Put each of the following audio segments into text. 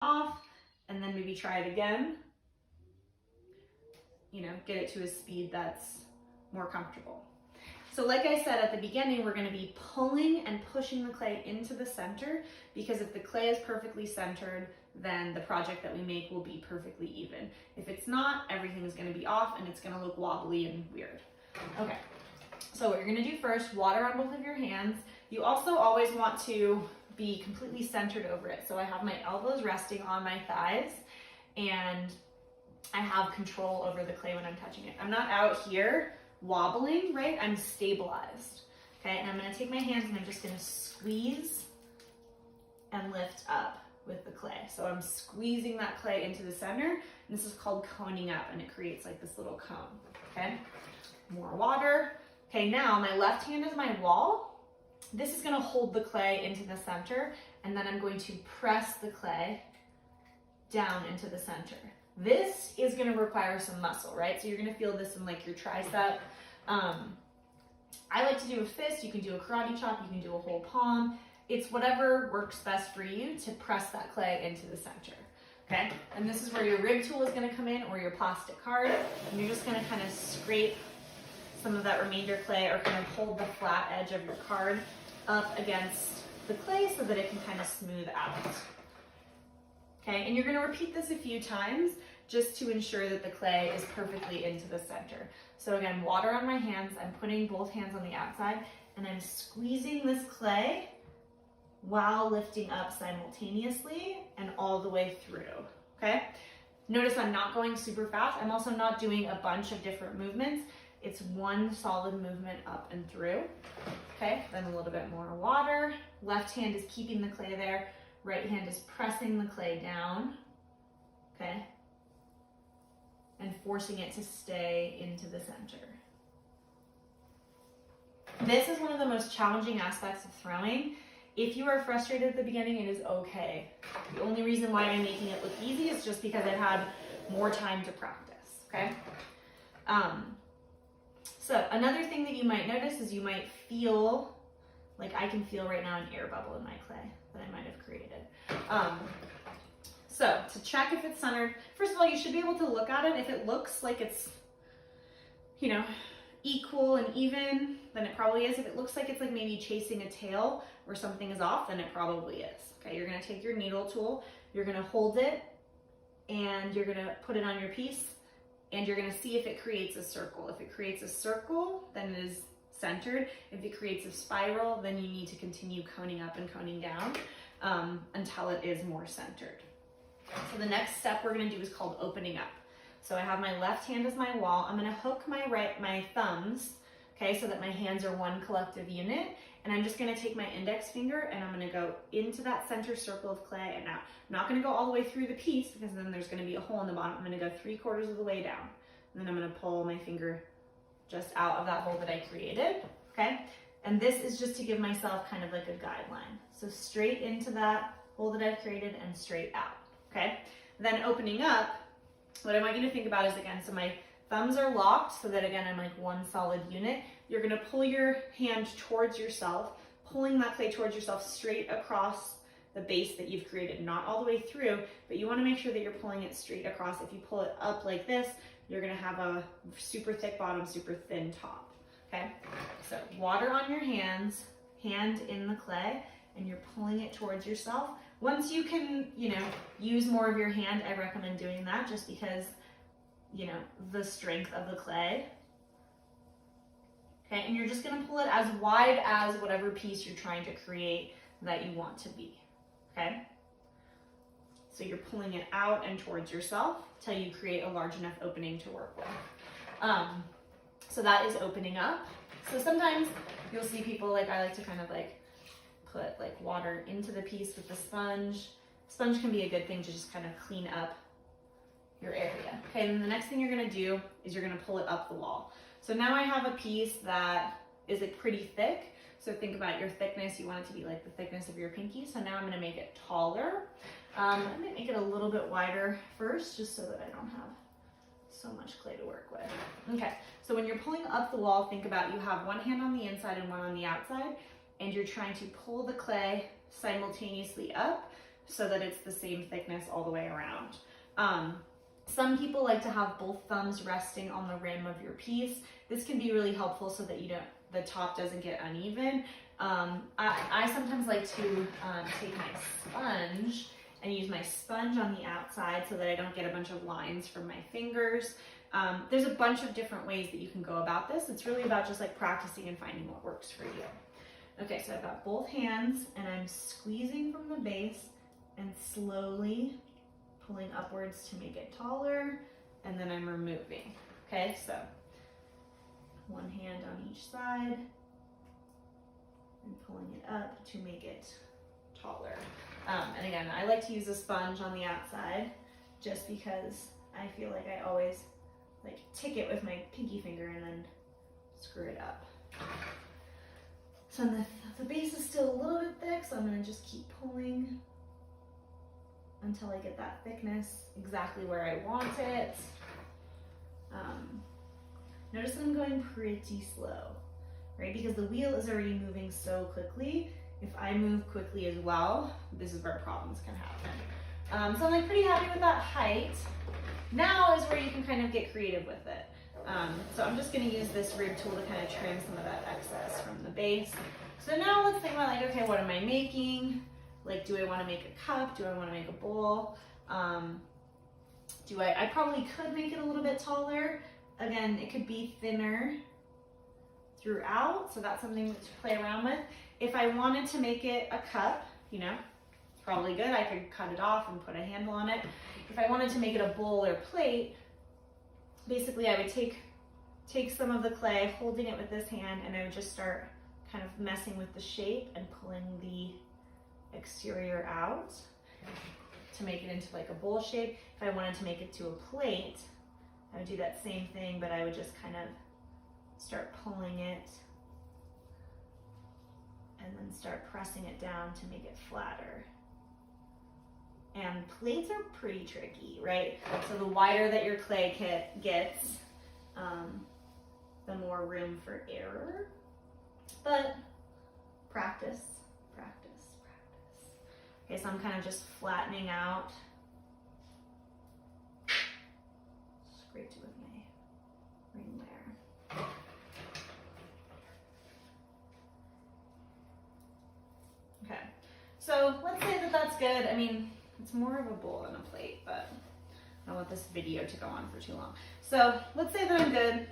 off, and then maybe try it again. You know, get it to a speed that's more comfortable. So like I said at the beginning, we're gonna be pulling and pushing the clay into the center, because if the clay is perfectly centered, then the project that we make will be perfectly even. If it's not, everything is gonna be off and it's gonna look wobbly and weird. Okay, so what you're gonna do first, water on both of your hands. You also always want to be completely centered over it. So I have my elbows resting on my thighs, and I have control over the clay when I'm touching it. I'm not out here wobbling, right? I'm stabilized. Okay, and I'm gonna take my hands and I'm just gonna squeeze and lift up with the clay. So I'm squeezing that clay into the center, and this is called coning up, and it creates like this little cone, okay? More water. Okay, now my left hand is my wall. This is gonna hold the clay into the center, and then I'm going to press the clay down into the center. This is gonna require some muscle, right? So you're gonna feel this in like your tricep. I like to do a fist, you can do a karate chop, you can do a whole palm. It's whatever works best for you to press that clay into the center, okay? And this is where your rig tool is gonna come in, or your plastic card, and you're just gonna kind of scrape some of that remainder clay, or kind of hold the flat edge of your card up against the clay so that it can kind of smooth out. Okay, and you're gonna repeat this a few times just to ensure that the clay is perfectly into the center. So again, water on my hands, I'm putting both hands on the outside, and I'm squeezing this clay while lifting up simultaneously and all the way through, okay? Notice I'm not going super fast. I'm also not doing a bunch of different movements. It's one solid movement up and through, okay? Then a little bit more water. Left hand is keeping the clay there. Right hand is pressing the clay down, okay? And forcing it to stay into the center. This is one of the most challenging aspects of throwing. If you are frustrated at the beginning, it is okay. The only reason why I'm making it look easy is just because I've had more time to practice, okay? So another thing that you might notice is you might feel, like I can feel right now an air bubble in my clay that I might have created. So to check if it's centered, first of all, you should be able to look at it. If it looks like it's, you know, equal and even, then it probably is. If it looks like it's like maybe chasing a tail or something is off, then it probably is. Okay, you're gonna take your needle tool, you're gonna hold it, and you're gonna put it on your piece, and you're gonna see if it creates a circle. If it creates a circle, then it is centered. If it creates a spiral, then you need to continue coning up and coning down until it is more centered. So the next step we're gonna do is called opening up. So I have my left hand as my wall. I'm gonna hook my thumbs, okay, so that my hands are one collective unit. And I'm just gonna take my index finger and I'm gonna go into that center circle of clay and out. I'm not gonna go all the way through the piece because then there's gonna be a hole in the bottom. I'm gonna go 3/4 of the way down. And then I'm gonna pull my finger just out of that hole that I created, okay? And this is just to give myself kind of like a guideline. So straight into that hole that I've created and straight out, okay? Then opening up, what I want you to think about is, again, so my thumbs are locked so that, again, I'm like one solid unit. You're gonna pull your hand towards yourself, pulling that clay towards yourself straight across the base that you've created, not all the way through, but you wanna make sure that you're pulling it straight across. If you pull it up like this, you're gonna have a super thick bottom, super thin top, okay? So water on your hands, hand in the clay, and you're pulling it towards yourself. Once you can, you know, use more of your hand, I recommend doing that just because, you know, the strength of the clay. Okay, and you're just gonna pull it as wide as whatever piece you're trying to create that you want to be, okay? So you're pulling it out and towards yourself till you create a large enough opening to work with. So that is opening up. So sometimes you'll see people, like I like to kind of like put like water into the piece with the sponge. Sponge can be a good thing to just kind of clean up your area. Okay, and the next thing you're gonna do is you're gonna pull it up the wall. So now I have a piece that is like pretty thick. So think about your thickness. You want it to be like the thickness of your pinky. So now I'm gonna make it taller. I'm gonna make it a little bit wider first, just so that I don't have so much clay to work with. Okay, so when you're pulling up the wall, think about you have one hand on the inside and one on the outside, and you're trying to pull the clay simultaneously up so that it's the same thickness all the way around. Some people like to have both thumbs resting on the rim of your piece. This can be really helpful so that the top doesn't get uneven. I sometimes like to take my sponge and use my sponge on the outside so that I don't get a bunch of lines from my fingers. There's a bunch of different ways that you can go about this. It's really about just like practicing and finding what works for you. Okay, so I've got both hands and I'm squeezing from the base and slowly pulling upwards to make it taller, and then I'm removing. Okay, so one hand on each side and pulling it up to make it taller. And again, I like to use a sponge on the outside just because I feel like I always like tick it with my pinky finger and then screw it up. So the base is still a little bit thick, so I'm gonna just keep pulling until I get that thickness exactly where I want it. Notice that I'm going pretty slow, right? Because the wheel is already moving so quickly. If I move quickly as well, this is where problems can happen. So I'm like pretty happy with that height. Now is where you can kind of get creative with it. So I'm just gonna use this rib tool to kind of trim some of that excess from the base. So now let's think about like, okay, what am I making? Like, do I wanna make a cup? Do I wanna make a bowl? I probably could make it a little bit taller. Again, it could be thinner throughout, so that's something to play around with. If I wanted to make it a cup, you know, it's probably good. I could cut it off and put a handle on it. If I wanted to make it a bowl or plate, basically I would take some of the clay, holding it with this hand, and I would just start kind of messing with the shape and pulling the exterior out to make it into like a bowl shape. If I wanted to make it to a plate, I would do that same thing, but I would just kind of start pulling it and then start pressing it down to make it flatter. And plates are pretty tricky, right? So the wider that your clay kit gets, the more room for error. But practice, practice, practice. Okay, so I'm kind of just flattening out. Scraped it with my ring there. Okay, so let's say that that's good. I mean, it's more of a bowl than a plate, but I don't want this video to go on for too long. So let's say that I'm good.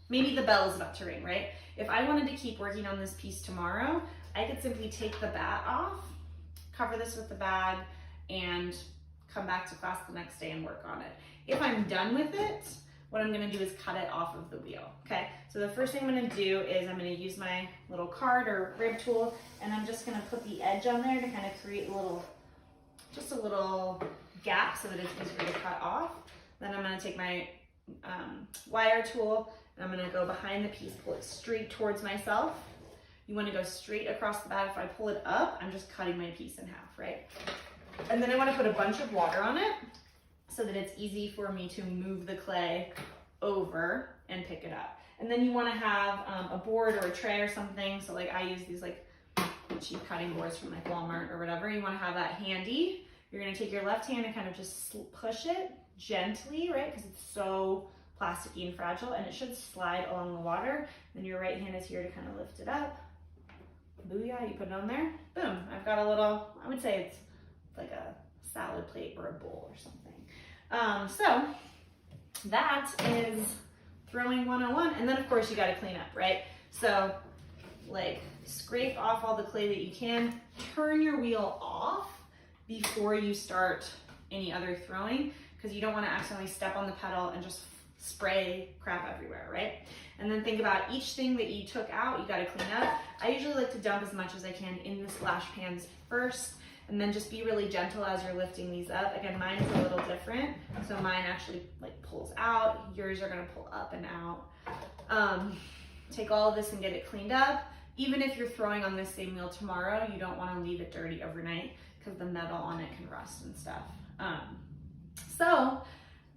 Maybe the bell is about to ring, right? If I wanted to keep working on this piece tomorrow, I could simply take the bat off, cover this with the bag, and come back to class the next day and work on it. If I'm done with it, what I'm gonna do is cut it off of the wheel, okay? So the first thing I'm gonna do is I'm gonna use my little card or rib tool, and I'm just gonna put the edge on there to kind of create just a little gap so that it's easier to cut off. Then I'm gonna take my wire tool, and I'm gonna go behind the piece, pull it straight towards myself. You wanna go straight across the bat. If I pull it up, I'm just cutting my piece in half, right? And then I wanna put a bunch of water on it so that it's easy for me to move the clay over and pick it up. And then you wanna have a board or a tray or something. So like I use these like cheap cutting boards from like Walmart or whatever. You wanna have that handy. You're gonna take your left hand and kind of just push it gently, right? Because it's so plasticky and fragile, and it should slide along the water. Then your right hand is here to kind of lift it up. Booyah, you put it on there. Boom, I've got a little, I would say it's like a salad plate or a bowl or something. So that is throwing 101. And then of course you got to clean up, right? So like scrape off all the clay that you can, turn your wheel off before you start any other throwing, because you don't want to accidentally step on the pedal and just spray crap everywhere, right? And then think about each thing that you took out, you got to clean up. I usually like to dump as much as I can in the splash pans first, and then just be really gentle as you're lifting these up. Again, mine is a little different. So mine actually like pulls out. Yours are gonna pull up and out. Take all of this and get it cleaned up. Even if you're throwing on this same wheel tomorrow, you don't wanna leave it dirty overnight because the metal on it can rust and stuff. So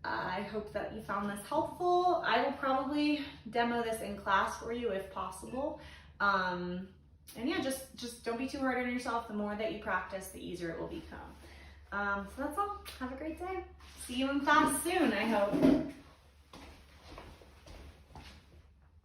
I hope that you found this helpful. I will probably demo this in class for you if possible. And yeah, just don't be too hard on yourself. The more that you practice, the easier it will become. So that's all. Have a great day. See you in class soon, I hope.